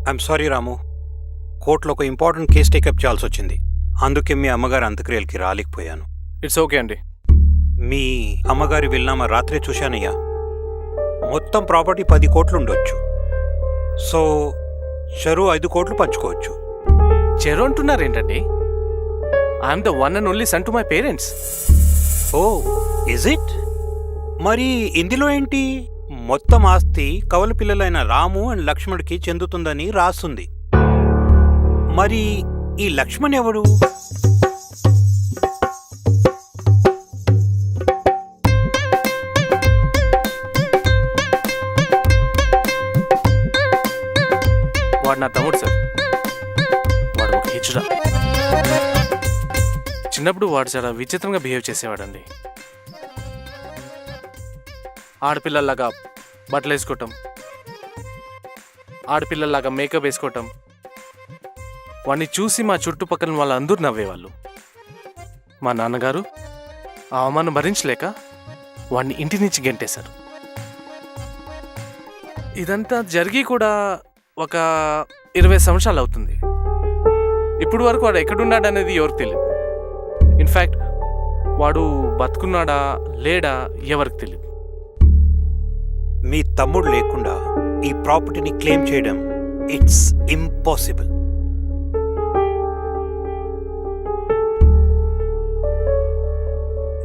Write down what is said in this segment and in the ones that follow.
I'm sorry రాము, కోర్టులో ఒక important case take up చేయాల్సి వచ్చింది. అందుకే మీ అమ్మగారి అంత్యక్రియలకి రాలేకపోయాను. ఇట్స్ ఓకే అండి. మీ అమ్మగారి విల్నామా రాత్రే చూశానయ్యా. మొత్తం ప్రాపర్టీ 10 కోట్లు ఉండొచ్చు. సో చెరువు 5 కోట్లు పంచుకోవచ్చు. చెరు అంటున్నారేంటండి? I'm the one and only son to my parents. Oh is it? మరి ఇందులో ఏంటి? మొత్తం ఆస్తి కవల పిల్లలైన రాము అండ్ లక్ష్మణ్కి చెందుతుందని రాస్తుంది. మరి ఈ లక్ష్మణ్ ఎవడు? వాడు నా తమ్ముడు సార్. వాడు ఒక హిజ్రా. చిన్నప్పుడు వాడు చాలా విచిత్రంగా బిహేవ్ చేసేవాడండి. ఆడపిల్లల్లాగా బట్టలు వేసుకోవటం, ఆడపిల్లల్లాగా మేకప్ వేసుకోవటం. వాడిని చూసి మా చుట్టుపక్కల వాళ్ళందరూ నవ్వేవాళ్ళు. మా నాన్నగారు ఆ అవమానం భరించలేక వాడిని ఇంటి నుంచి గెంటేశారు. ఇదంతా జరిగి కూడా ఒక 20 సంవత్సరాలు అవుతుంది. ఇప్పుడు వరకు వాడు ఎక్కడున్నాడు అనేది ఎవరికి తెలియదు. ఇన్ఫ్యాక్ట్ వాడు బతుకున్నాడా లేడా ఎవరికి తెలియదు. మీ తమ్ముడు లేకుండా ఈ ప్రాపర్టీని క్లెయిమ్ చేయడం ఇట్స్ ఇంపాసిబుల్.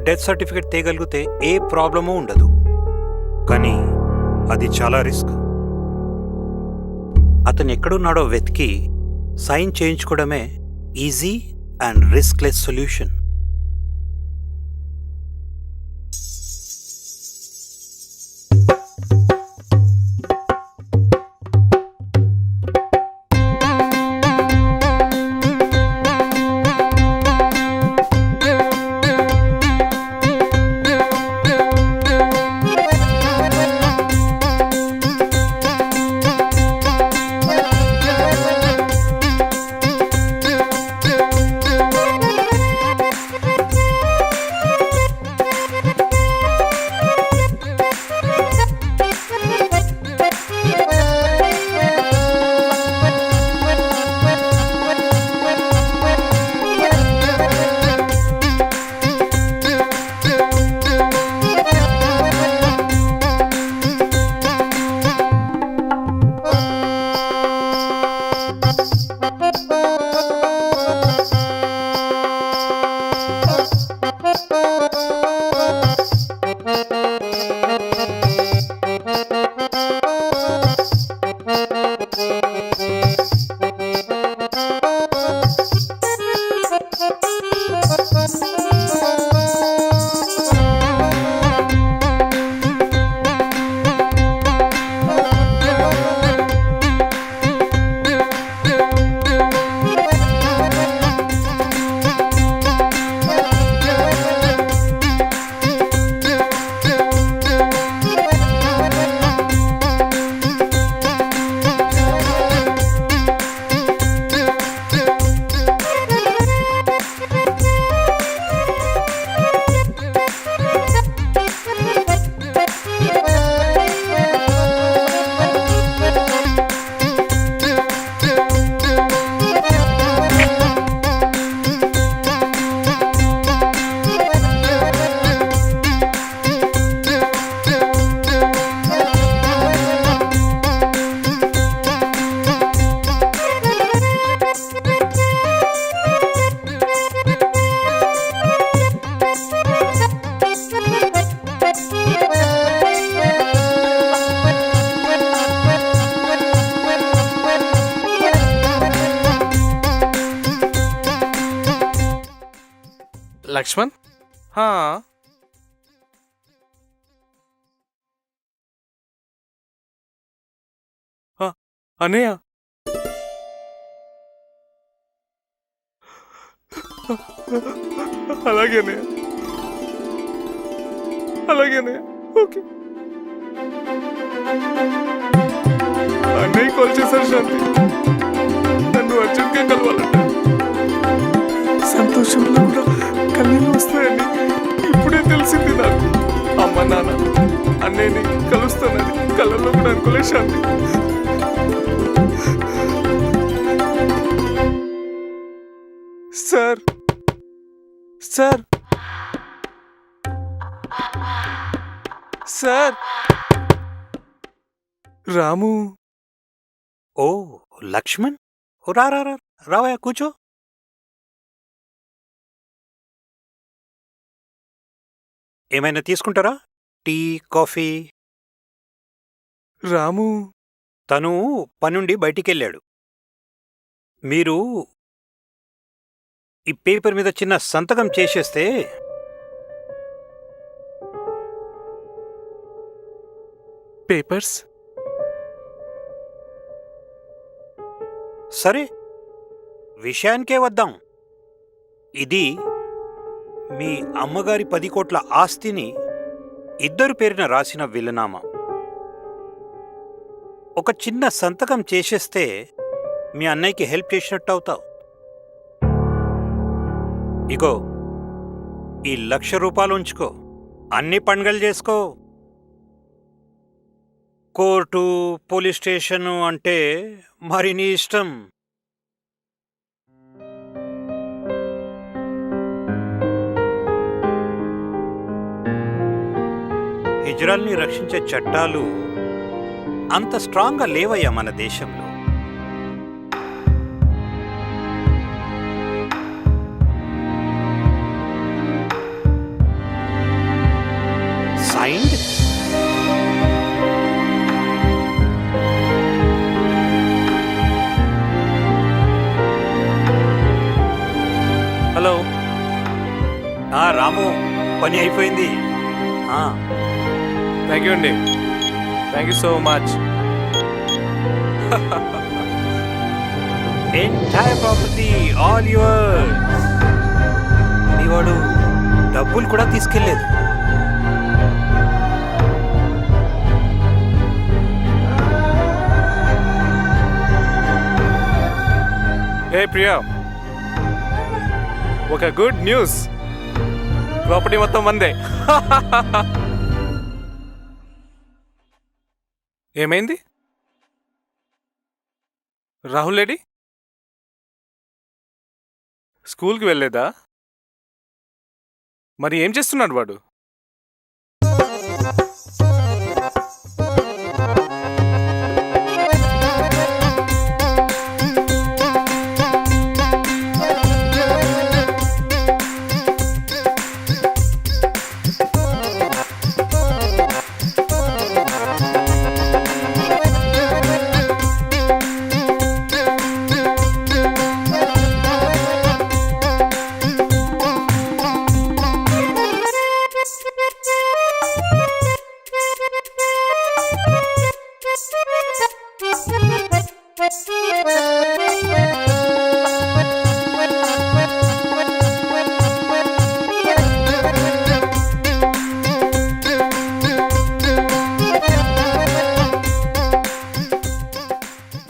డెత్ సర్టిఫికేట్ తేగలిగితే ఏ ప్రాబ్లమూ ఉండదు, కానీ అది చాలా రిస్క్. అతను ఎక్కడున్నాడో వెతికి సైన్ చేయించుకోవడమే easy and riskless solution. Laxman, అన్నయ్య, అలాగే అన్నయ్య, అలాగే అన్నయ్య. ఓకే అన్నయ్య కాల్ చేశారు శాంతి. నన్ను అర్జెంట్గా కలవాలంట. సంతోషంలో కూడా కన్నీళ్ళు వస్తాయని ఇప్పుడే తెలిసింది నాకు. అమ్మ నాన్న అన్నయ్యని కలుస్తానని కళ్ళల్లో కూడా అనుకోలే శాంతి. సార్ సార్ సార్ రాము ఓ లక్ష్మణ్, ఓ రా రా రా, రావయ్యా కూర్చో. ఏమైనా తీసుకుంటారా? Tea, coffee? రాము తను పనుండి బయటికెళ్ళాడు. మీరు ఈ పేపర్ మీద చిన్న సంతకం చేసేస్తే పేపర్స్ సరే, విషయానికే వద్దాం. ఇది మీ అమ్మగారి 10 కోట్ల ఆస్తిని ఇద్దరు పేరున రాసిన విలునామా. ఒక చిన్న సంతకం చేసేస్తే మీ అన్నయ్యకి హెల్ప్ చేసినట్టు అవుతావు. ఇగో ఈ 1,00,000 రూపాయలు ఉంచుకో, అన్ని పండుగలు చేసుకో. కోర్టు, పోలీస్ స్టేషను అంటే మరి నీ ఇష్టం. హిజ్రాల్ని రక్షించే చట్టాలు అంత స్ట్రాంగ్గా లేవయ్యా మన దేశంలో. సైన్డ్ హలో రాము, పని అయిపోయింది. థ్యాంక్ యూ అండి, thank you so much. Entire property all yours. మీ వాడు డబ్బులు కూడా తీసుకెళ్లేదు. ఏ ప్రియా, ఒక గుడ్ న్యూస్, ప్రాపర్టీ మొత్తం మందే. ఏమైంది? రాహుల్ రెడ్డి స్కూల్కి వెళ్ళలేదా? మరి ఏం చేస్తున్నాడు వాడు?